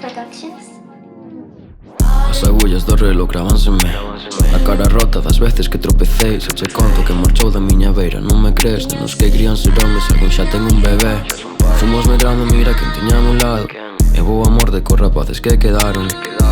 Productions. As agullas do reloj cravánseme a cara rota das veces que tropecei. Se che conto que marchou da miña beira, non me crees? Nenos que crían ser homes, algún xa ten un bebé. Fomos medrando, mira quen tiña a un lado. E vou a morde cos rapaces que quedaron.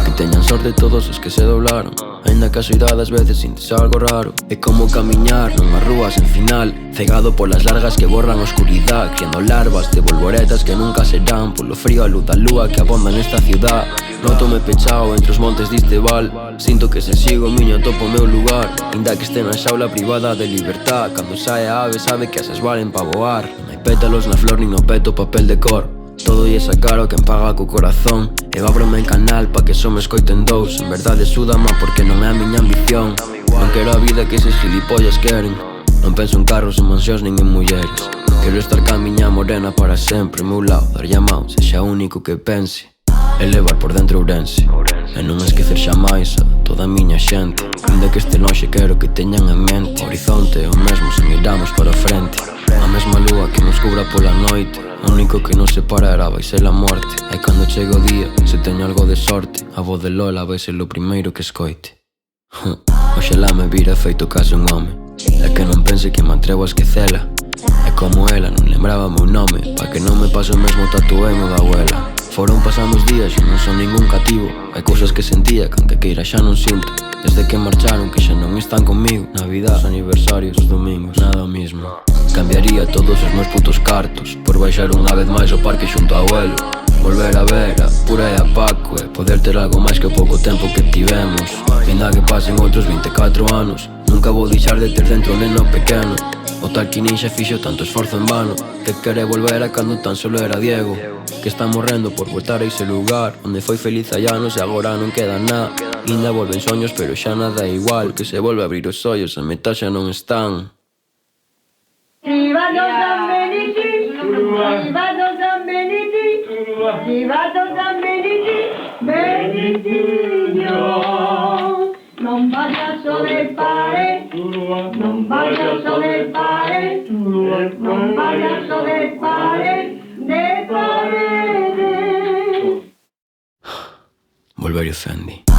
Que teñan sorte todos os que se doblaron. Ainda que a soidade ás veces sintes algo raro. É como camiñar nunhas rúas en final, cegado polas largas que borran a oscuridade, criando larvas de bolboretas que nunca serán, polo frío a luz da lúa que abonda nesta ciudad. Nótome pechao entre os montes diste val. Sinto que se sigo o miño topo o meu lugar. Ainda que este na xaula privada de libertad, cando sae a ave sabe que asas valen pa voar. Non hai pétalos na flor nin no peto papel de cor. Todo lle sacar o que paga co corazón. E ábrome en canal pa que só me escoiten dous. En verdade súdama porque non é a miña ambición. Non quero a vida que eses gilipollas queren. Non penso en carros, en mansións nin en mulleres. Quero estar ca miña morena para sempre. Meu lado, darlle a mão, sexa o único que pense. E levar por dentro Ourense. E non esquecer xamais a toda a miña xente. Ainda que este lonxe quero que teñan en mente. O horizonte é o mesmo se miramos para a frente. A mesma lúa que nos cubra pola noite. O único que nos separará vai ser a morte. E cando chegue o día, se teño algo de sorte, a voz de Lola vai ser o primeiro que escoite. Oxalá me vira feito case un home. E que non pense que me atrevo a esquecela. E como ela non lembraba meu nome, pa que non me pase o mesmo tatuei mo da abuela. Foron pasando os días, eu non son ningún cativo. Hai cousas que sentía que aunque queira xa non sinto. Desde que marcharon que xa non están comigo. Navidad, os aniversarios, os domingos, nada o mismo. Cambiaría todos os meus putos cartos por baixar unha vez máis ao parque xunto ao abuelo. Volver a ver a Pura e a Paco e poder ter algo máis que o pouco tempo que tivemos. Ainda que pasen outros 24 anos, nunca vou deixar de ter dentro un neno pequeno. O tal que nin xa fixo tanto esforzo en vano, que quere volver a cando tan solo era Diego, que está morrendo por voltar a ese lugar onde foi feliz hai anos e agora non queda nada. Ainda volven soños pero xa nada é igual, que se volve a abrir os ollos a metade xa non están. Viva San Beniti, viva San Beniti, viva San Beniti, Benitinho. Non vayas o de pare, non vayas o de pare, non vayas o de pare, de paredes. Volverio Fendi.